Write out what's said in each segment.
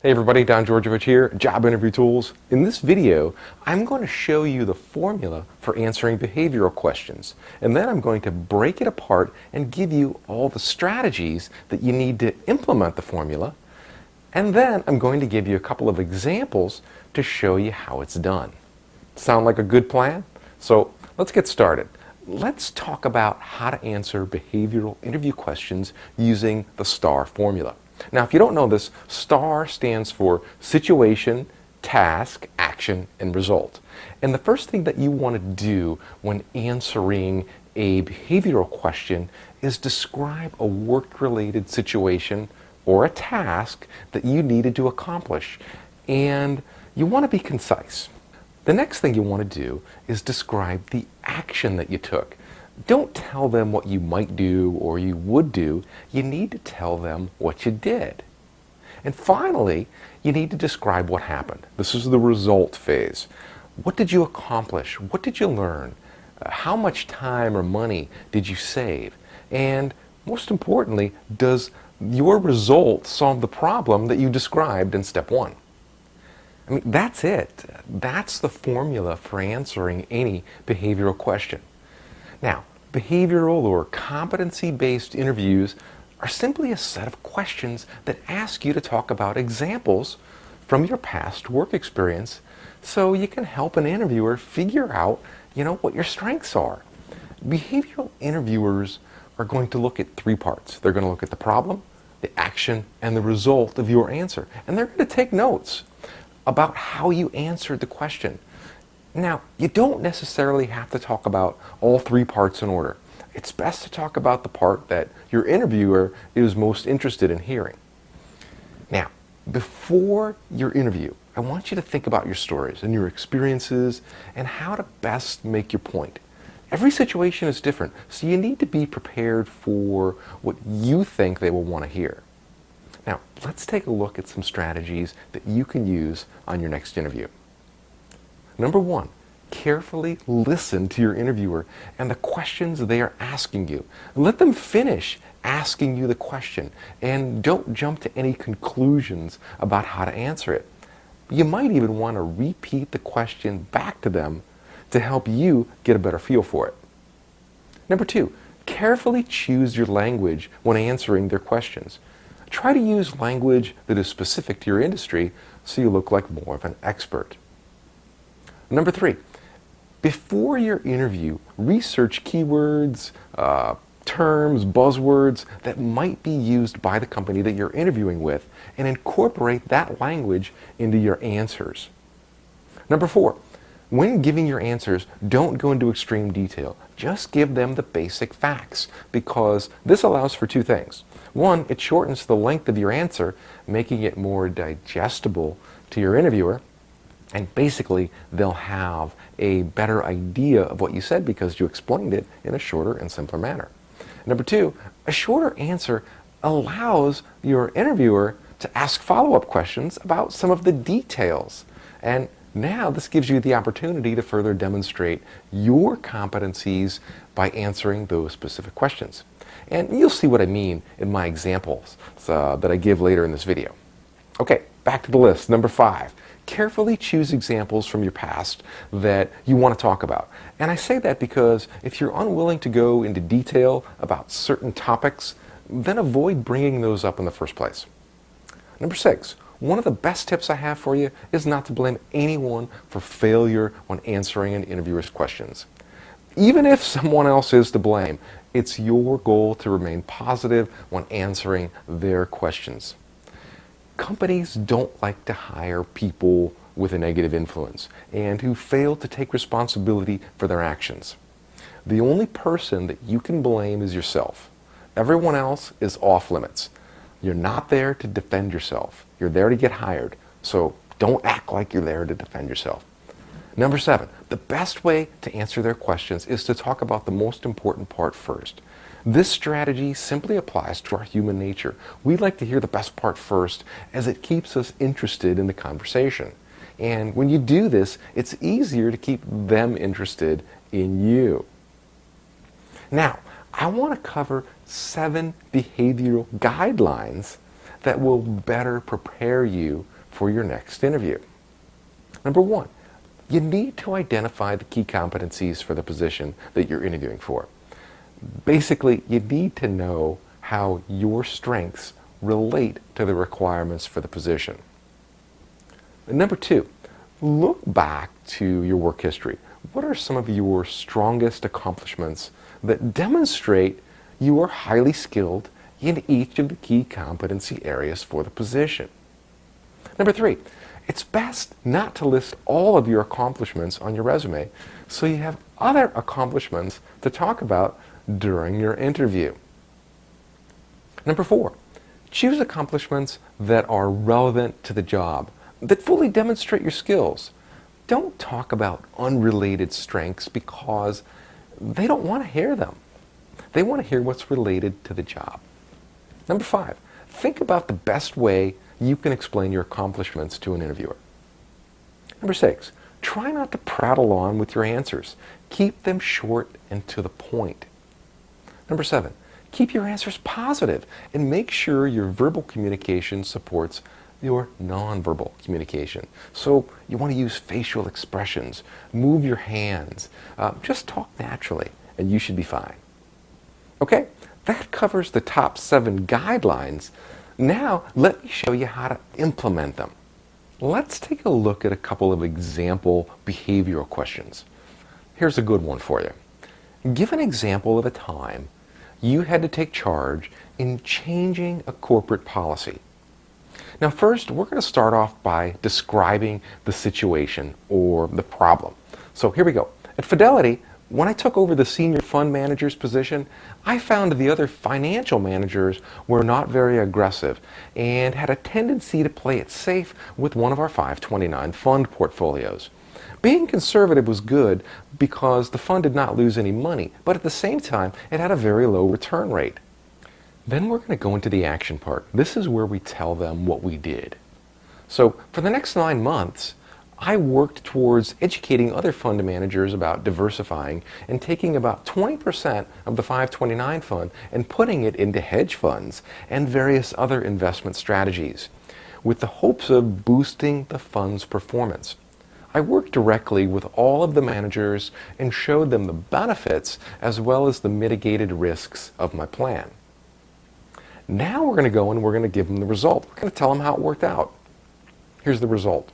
Hey everybody, Don Georgievich here, Job Interview Tools. In this video, I'm going to show you the formula for answering behavioral questions. And then I'm going to break it apart and give you all the strategies that you need to implement the formula. And then I'm going to give you a couple of examples to show you how it's done. Sound like a good plan? So let's get started. Let's talk about how to answer behavioral interview questions using the STAR formula. Now, if you don't know this, STAR stands for situation, task, action, and result. And the first thing that you want to do when answering a behavioral question is describe a work-related situation or a task that you needed to accomplish. And you want to be concise. The next thing you want to do is describe the action that you took. Don't tell them what you might do or you would do. You need to tell them what you did. And finally, you need to describe what happened. This is the result phase. What did you accomplish? What did you learn? How much time or money did you save? And most importantly, does your result solve the problem that you described in step one? I mean, that's it. That's the formula for answering any behavioral question. Now, behavioral or competency-based interviews are simply a set of questions that ask you to talk about examples from your past work experience so you can help an interviewer figure out, what your strengths are. Behavioral interviewers are going to look at three parts. They're going to look at the problem, the action, and the result of your answer. And they're going to take notes about how you answered the question. Now, you don't necessarily have to talk about all three parts in order. It's best to talk about the part that your interviewer is most interested in hearing. Now, before your interview, I want you to think about your stories and your experiences and how to best make your point. Every situation is different, so you need to be prepared for what you think they will want to hear. Now, let's take a look at some strategies that you can use on your next interview. Number one, carefully listen to your interviewer and the questions they are asking you. Let them finish asking you the question and don't jump to any conclusions about how to answer it. You might even want to repeat the question back to them to help you get a better feel for it. Number two, carefully choose your language when answering their questions. Try to use language that is specific to your industry so you look like more of an expert. Number three, before your interview, research keywords, terms, buzzwords that might be used by the company that you're interviewing with and incorporate that language into your answers. Number four, when giving your answers, don't go into extreme detail. Just give them the basic facts because this allows for two things. One, it shortens the length of your answer, making it more digestible to your interviewer. And basically, they'll have a better idea of what you said because you explained it in a shorter and simpler manner. Number two, a shorter answer allows your interviewer to ask follow-up questions about some of the details. And now this gives you the opportunity to further demonstrate your competencies by answering those specific questions. And you'll see what I mean in my examples that I give later in this video. Okay, back to the list. Number five. Carefully choose examples from your past that you want to talk about. And I say that because if you're unwilling to go into detail about certain topics, then avoid bringing those up in the first place. Number six, one of the best tips I have for you is not to blame anyone for failure when answering an interviewer's questions. Even if someone else is to blame, it's your goal to remain positive when answering their questions. Companies don't like to hire people with a negative influence and who fail to take responsibility for their actions. The only person that you can blame is yourself. Everyone else is off limits. You're not there to defend yourself. You're there to get hired. So don't act like you're there to defend yourself. Number seven, the best way to answer their questions is to talk about the most important part first. This strategy simply applies to our human nature. We like to hear the best part first as it keeps us interested in the conversation. And when you do this, it's easier to keep them interested in you. Now, I want to cover 7 behavioral guidelines that will better prepare you for your next interview. Number one, you need to identify the key competencies for the position that you're interviewing for. Basically, you need to know how your strengths relate to the requirements for the position. And number two, look back to your work history. What are some of your strongest accomplishments that demonstrate you are highly skilled in each of the key competency areas for the position? Number three, it's best not to list all of your accomplishments on your resume, so you have other accomplishments to talk about during your interview. Number four, choose accomplishments that are relevant to the job, that fully demonstrate your skills. Don't talk about unrelated strengths because they don't want to hear them. They want to hear what's related to the job. Number five, think about the best way you can explain your accomplishments to an interviewer. Number six, try not to prattle on with your answers. Keep them short and to the point. Number seven, keep your answers positive and make sure your verbal communication supports your nonverbal communication. So you want to use facial expressions, move your hands, just talk naturally, and you should be fine. Okay, that covers the top 7 guidelines. Now let me show you how to implement them. Let's take a look at a couple of example behavioral questions. Here's a good one for you. Give an example of a time you had to take charge in changing a corporate policy. Now first, we're going to start off by describing the situation or the problem. So here we go. At Fidelity, when I took over the senior fund manager's position, I found the other financial managers were not very aggressive and had a tendency to play it safe with one of our 529 fund portfolios. Being conservative was good because the fund did not lose any money, but at the same time, it had a very low return rate. Then we're going to go into the action part. This is where we tell them what we did. So for the next 9 months, I worked towards educating other fund managers about diversifying and taking about 20% of the 529 fund and putting it into hedge funds and various other investment strategies with the hopes of boosting the fund's performance. I worked directly with all of the managers and showed them the benefits as well as the mitigated risks of my plan. Now we're going to go and we're going to give them the result. We're going to tell them how it worked out. Here's the result.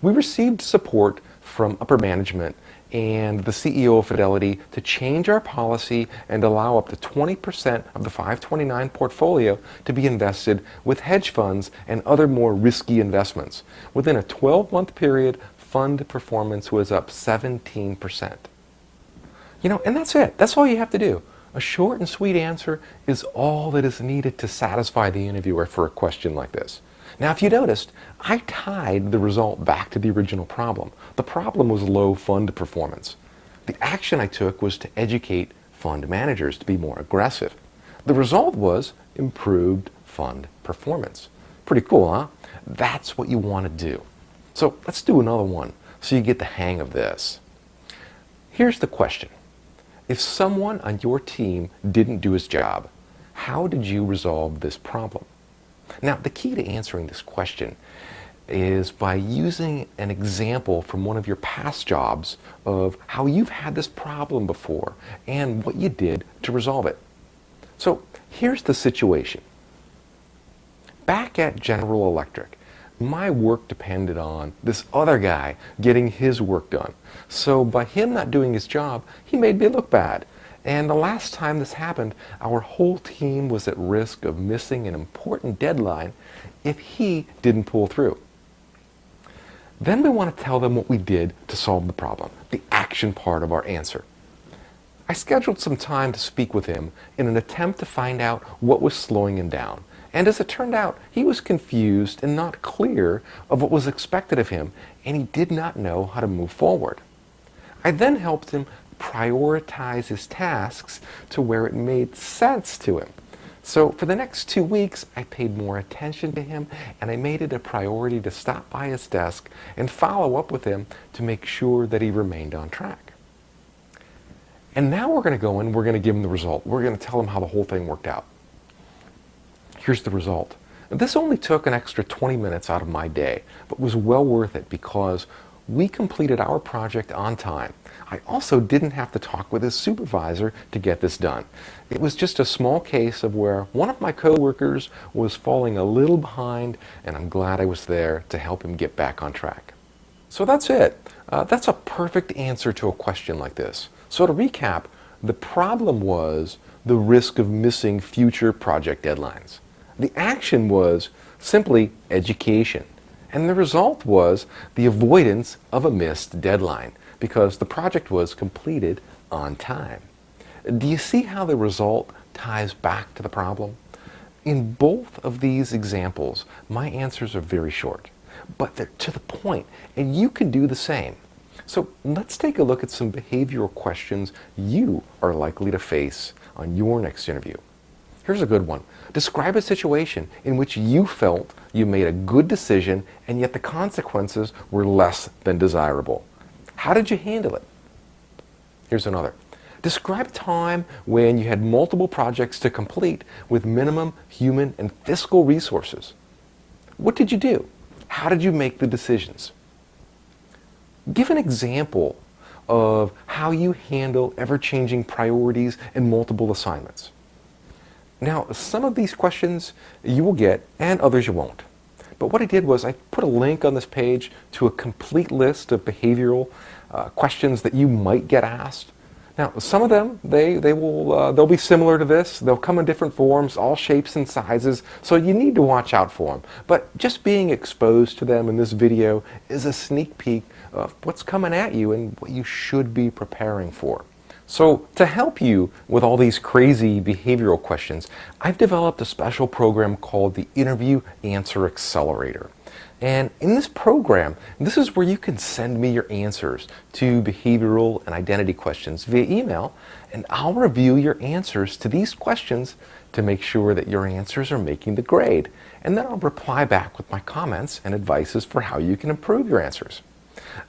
We received support from upper management and the CEO of Fidelity to change our policy and allow up to 20% of the 529 portfolio to be invested with hedge funds and other more risky investments. Within a 12-month period, fund performance was up 17%. And that's it. That's all you have to do. A short and sweet answer is all that is needed to satisfy the interviewer for a question like this. Now, if you noticed, I tied the result back to the original problem. The problem was low fund performance. The action I took was to educate fund managers to be more aggressive. The result was improved fund performance. Pretty cool, huh? That's what you want to do. So let's do another one so you get the hang of this. Here's the question. If someone on your team didn't do his job, how did you resolve this problem? Now, the key to answering this question is by using an example from one of your past jobs of how you've had this problem before and what you did to resolve it. So here's the situation. Back at General Electric, my work depended on this other guy getting his work done. So by him not doing his job, he made me look bad. And the last time this happened, our whole team was at risk of missing an important deadline if he didn't pull through. Then we want to tell them what we did to solve the problem, the action part of our answer. I scheduled some time to speak with him in an attempt to find out what was slowing him down. And as it turned out, he was confused and not clear of what was expected of him, and he did not know how to move forward. I then helped him prioritize his tasks to where it made sense to him. So for the next 2 weeks, I paid more attention to him, and I made it a priority to stop by his desk and follow up with him to make sure that he remained on track. And now we're going to go in, we're going to give him the result. We're going to tell him how the whole thing worked out. Here's the result. This only took an extra 20 minutes out of my day, but was well worth it because we completed our project on time. I also didn't have to talk with his supervisor to get this done. It was just a small case of where one of my coworkers was falling a little behind, and I'm glad I was there to help him get back on track. So that's it. That's a perfect answer to a question like this. So to recap, the problem was the risk of missing future project deadlines. The action was simply education. And the result was the avoidance of a missed deadline because the project was completed on time. Do you see how the result ties back to the problem? In both of these examples, my answers are very short, but they're to the point, and you can do the same. So let's take a look at some behavioral questions you are likely to face on your next interview. Here's a good one. Describe a situation in which you felt you made a good decision and yet the consequences were less than desirable. How did you handle it? Here's another. Describe a time when you had multiple projects to complete with minimum human and fiscal resources. What did you do? How did you make the decisions? Give an example of how you handle ever-changing priorities and multiple assignments. Now, some of these questions you will get and others you won't. But what I did was I put a link on this page to a complete list of behavioral questions that you might get asked. Now, some of them, they'll be similar to this. They'll come in different forms, all shapes and sizes, so you need to watch out for them. But just being exposed to them in this video is a sneak peek of what's coming at you and what you should be preparing for. So to help you with all these crazy behavioral questions, I've developed a special program called the Interview Answer Accelerator. And in this program, this is where you can send me your answers to behavioral and identity questions via email, and I'll review your answers to these questions to make sure that your answers are making the grade. And then I'll reply back with my comments and advices for how you can improve your answers.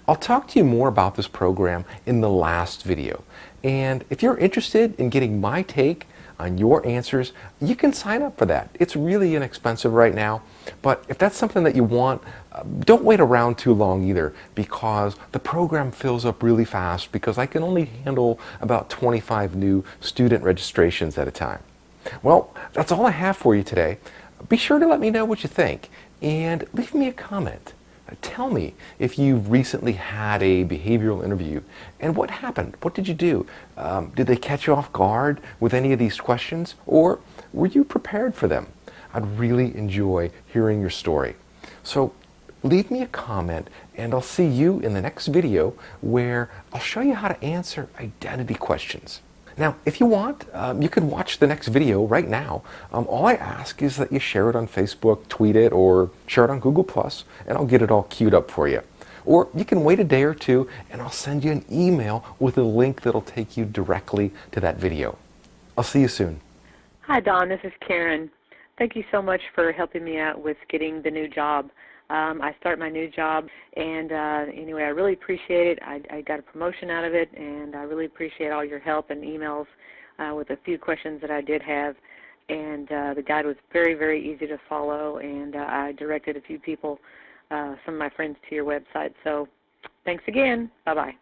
I'll talk to you more about this program in the last video. And if you're interested in getting my take on your answers, you can sign up for that. It's really inexpensive right now, but if that's something that you want, don't wait around too long either, because the program fills up really fast because I can only handle about 25 new student registrations at a time. Well, that's all I have for you today. Be sure to let me know what you think and leave me a comment. Tell me if you've recently had a behavioral interview and what happened. What did you do? Did they catch you off guard with any of these questions, or were you prepared for them? I'd really enjoy hearing your story. So leave me a comment and I'll see you in the next video where I'll show you how to answer identity questions. Now, if you want, you can watch the next video right now. All I ask is that you share it on Facebook, tweet it, or share it on Google+, and I'll get it all queued up for you. Or you can wait a day or two, and I'll send you an email with a link that'll take you directly to that video. I'll see you soon. Hi, Don. This is Karen. Thank you so much for helping me out with getting the new job. I start my new job, and anyway, I really appreciate it. I got a promotion out of it, and I really appreciate all your help and emails with a few questions that I did have. And the guide was very, very easy to follow, and I directed a few people, some of my friends, to your website. So thanks again. Bye-bye.